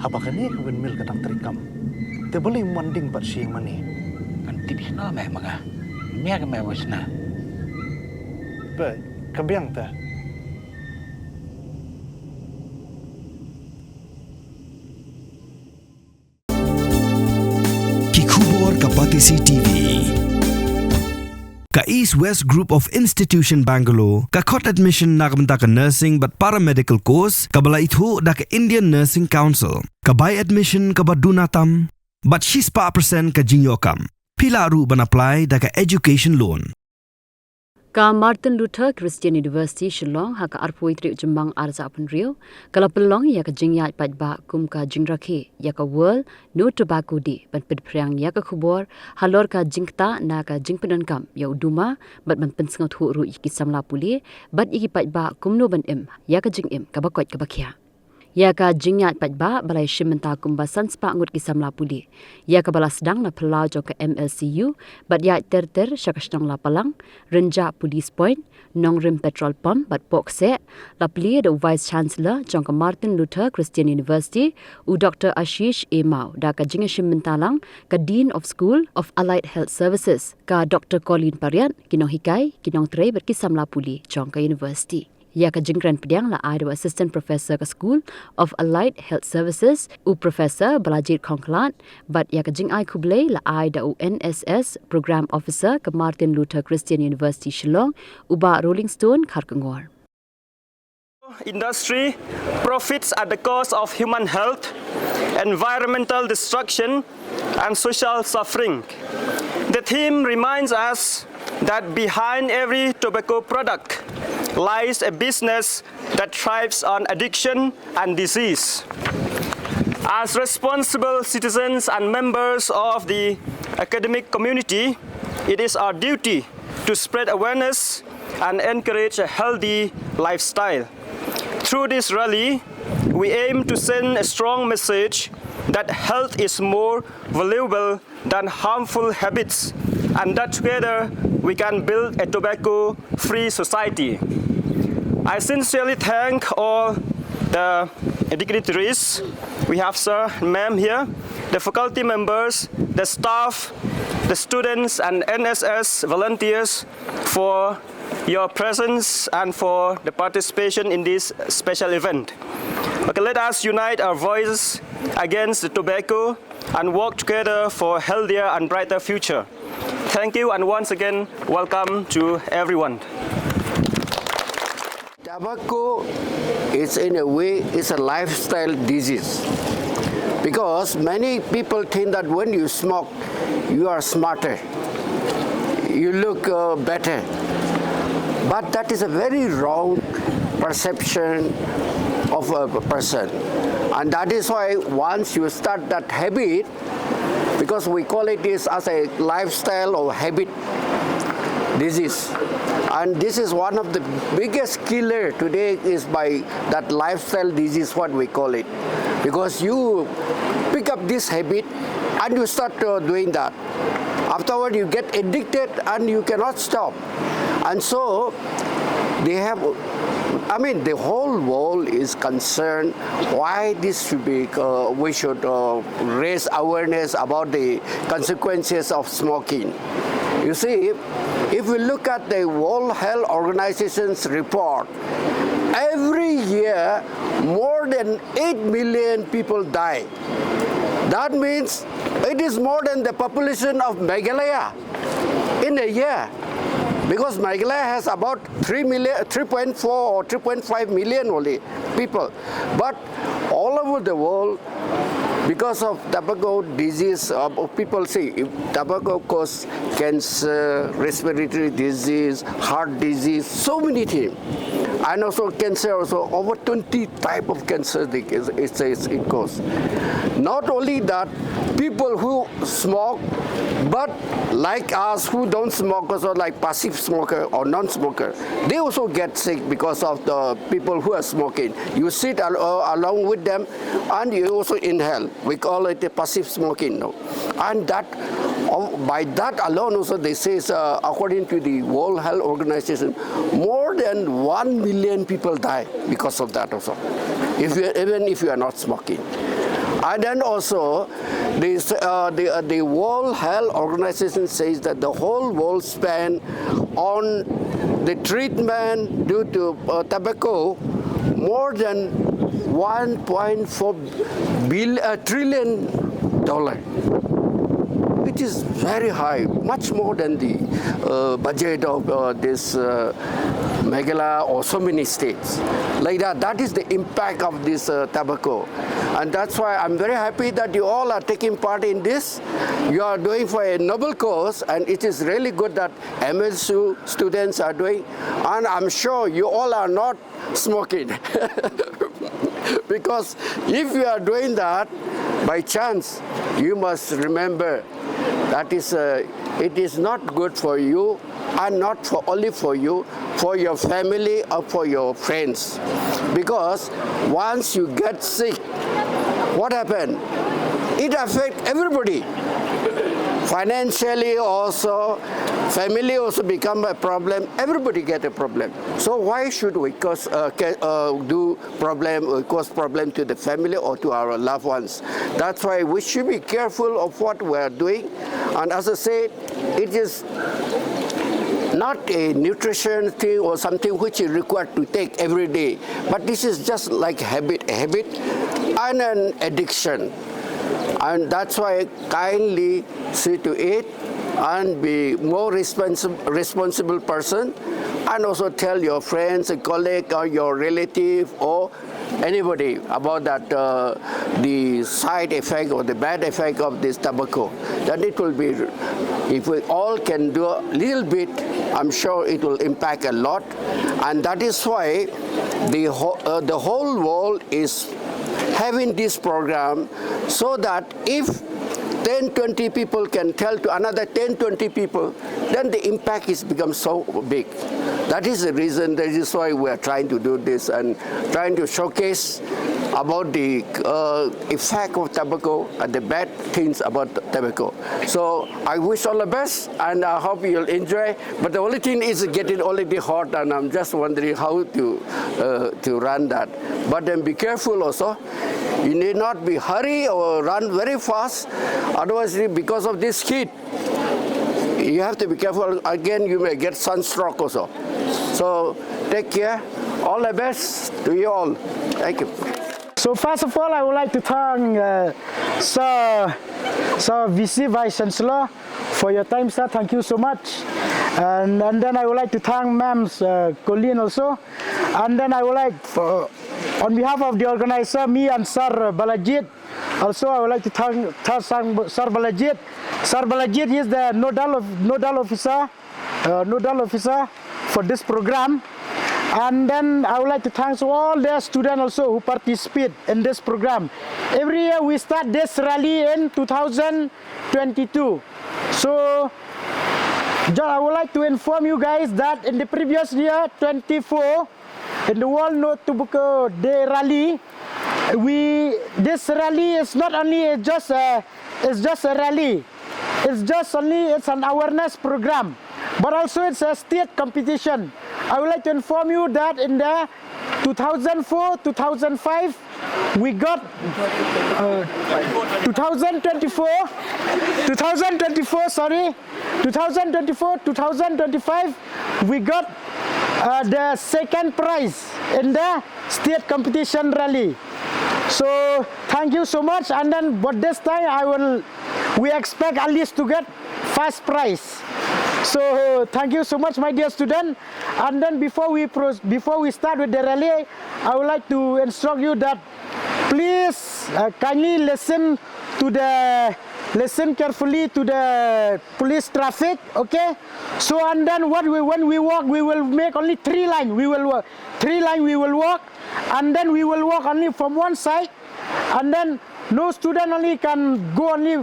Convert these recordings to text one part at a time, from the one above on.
Habakan ni windmill kadang terikam. Te boleh manding pat siang mani. Kan tipis na meh mga. Mia ka meh wis na. Be, kabiang ta. Khubor kapati CTV. Ka East West Group of Institution Bangalore, ka Cot Admission nakamta ka Nursing but Paramedical Course, ka bala ithu da ka Indian Nursing Council, ka By Admission ka ba Dunatam, but she's pa percent ka Jingyokam. Pila ru ban apply da ka Education Loan. Ka Martin Luther Christian University Shillong ha ka arpoitri Jembang Arza Apun Rio kala pelong ya ka jingyat padba kum ka Jingkyrni ya ka World No Tobacco Day ban Pynphriang ya ka Khubor halor ka Jingktah na ka Jingkyrni kam ya Duma bat ban pensngot hu ru iki samla puli bat iki padba kum no ban im ya ka jingim ka bakot ka bakhya ya ka jingyat padba balai shimenta kumba sanspa ngut ki samla puli ya ka bala sedang na pelau jo ka Mlcu bat ya ter syakashnang la palang renja police point nongrim petrol pump bat pokse la pli the vice chancellor jong ka Martin Luther Christian University u Dr Ashish A Mau da ka jinga shimenta lang ka Dean of School of Allied Health Services ka Dr Colin Parian kinong hikai kinong trei bat ki samla puli jong ka university ya ka Jingkyrni pediang la ai assistant professor ka School of Allied Health Services u professor Balajit Khongklat but ya ka jing ai khuble la ai da NSS program officer ka Martin Luther Christian University Shillong uba Rolling Stone kharkangor. Industry profits at the cost of human health, environmental destruction and social suffering. The theme reminds us that behind every tobacco product lies a business that thrives on addiction and disease. As responsible citizens and members of the academic community, it is our duty to spread awareness and encourage a healthy lifestyle. Through this rally, we aim to send a strong message that health is more valuable than harmful habits and that together we can build a tobacco-free society. I sincerely thank all the dignitaries. We have sir and ma'am here, the faculty members, the staff, the students and NSS volunteers for your presence and for the participation in this special event. Okay, let us unite our voices against the tobacco and work together for a healthier and brighter future. Thank you and once again, welcome to everyone. Tobacco is in a way is a lifestyle disease because many people think that when you smoke you are smarter, you look better, but that is a very wrong perception of a person, and that is why once you start that habit, because we call it this as a lifestyle or habit disease. And this is one of the biggest killer today is by that lifestyle disease, what we call it. Because you pick up this habit and you start doing that. Afterward you get addicted and you cannot stop. And so they have, the whole world is concerned why this should be, we should raise awareness about the consequences of smoking. You see, if we look at the World Health Organization's report, every year more than 8 million people die. That means it is more than the population of Meghalaya in a year. Because Meghalaya has about 3.4 or 3.5 million only people. But all over the world, because of tobacco disease, people say tobacco causes cancer, respiratory disease, heart disease, so many things. And also cancer, also over 20 type of cancer it says it causes. Not only that, people who smoke, but like us who don't smoke, also like passive smoker or non-smoker, they also get sick because of the people who are smoking. You sit along with them and you also inhale. We call it a passive smoking. No? And that, by that alone also they say, according to the World Health Organization, more than 1 million people die because of that also, even if you are not smoking. And then also, the World Health Organization says that the whole world spend on the treatment due to tobacco more than $1.4 trillion. It is very high, much more than the budget of this Meghalaya or so many states. Like that, that is the impact of this tobacco. And that's why I'm very happy that you all are taking part in this. You are doing for a noble cause, and it is really good that Mlcu students are doing. And I'm sure you all are not smoking. Because if you are doing that, by chance, you must remember that it is not good for you, and not only for you, for your family or for your friends. Because once you get sick, what happens? It affects everybody. Financially also, family also become a problem. Everybody get a problem. So why should we cause problem to the family or to our loved ones? That's why we should be careful of what we are doing. And as I said, it is not a nutrition thing or something which is required to take every day, but this is just like a habit and an addiction. And that's why kindly see to it and be more responsible person, and also tell your friends, a colleague, or your relative, or anybody about that the side effect or the bad effect of this tobacco. Then it will be, if we all can do a little bit, I'm sure it will impact a lot. And that is why the whole world is having this program, so that if 10-20 people can tell to another 10-20 people, then the impact is become so big. That is the reason, that is why we are trying to do this and trying to showcase about the effect of tobacco and the bad things about tobacco. So I wish all the best, and I hope you'll enjoy. But the only thing is getting already hot, and I'm just wondering how to run that. But then be careful also. You need not be hurry or run very fast. Otherwise, because of this heat, you have to be careful. Again, you may get sunstroke also. So take care. All the best to you all. Thank you. So first of all, I would like to thank Sir VC Vice Chancellor for your time, sir. Thank you so much. And then I would like to thank Ma'am's Colleen also. And then I would like, on behalf of the organizer, me and Sir Balajit, also I would like to thank Sir Balajit. Sir Balajit is the nodal officer for this program. And then I would like to thank all the students also who participate in this program. Every year we start this rally in 2022. So I would like to inform you guys that in the previous year, 24, in the World No Tobacco Day rally, this rally is not only just a rally. It's an awareness program, but also it's a state competition. I would like to inform you that in the 2004-2005 we got 2024-2025 we got the second prize in the state competition rally. So thank you so much. And then but this time we expect at least to get first prize. So thank you so much, my dear student. And then before we start with the rally, I would like to instruct you that please kindly listen carefully to the police traffic, okay? So and then when we walk, we will make only 3 lines. We will walk 3 lines. We will walk, and then we will walk only from one side, and then no student only can go only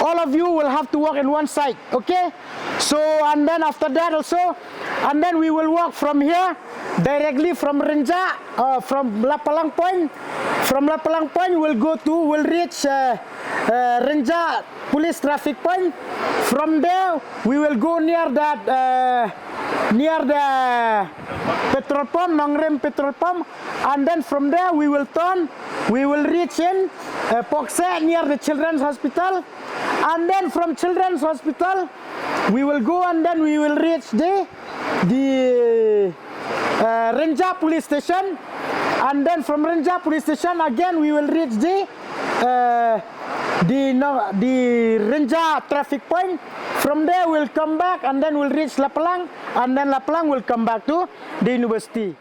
all of you will have to walk in one side, okay? So and then after that also, and then we will walk from here directly from Renja, from Lapalang Point. From Lapalang Point we'll reach Renja police traffic point. From there we will go near that near the petrol pump, Nongrem petrol pump, and then from there we will turn, we will reach in Pokse near the Children's Hospital, and then from Children's Hospital we will go and then we will reach the Renja police station, and then from Renja police station again we will reach the Renja traffic point. From there we'll come back and then we'll reach Lapelang, and then Lapelang will come back to the university.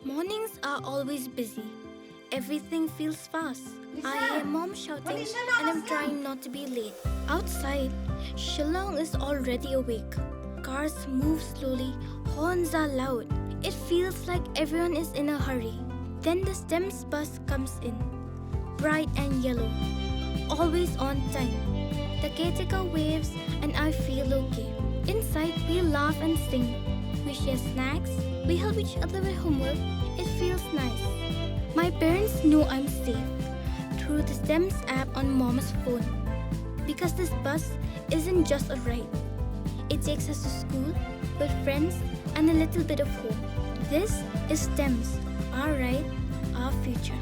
Mornings are always busy. Everything feels fast. I hear mom shouting and I'm trying not to be late. Outside, Shillong is already awake. Cars move slowly, horns are loud. It feels like everyone is in a hurry. Then the STEMS bus comes in, bright and yellow, always on time. The caretaker waves and I feel okay. Inside, we laugh and sing. We share snacks, we help each other with homework. It feels nice. My parents know I'm safe through the STEMS app on Mom's phone. Because this bus isn't just a ride. It takes us to school with friends and a little bit of hope. This is STEMS, our ride, our future.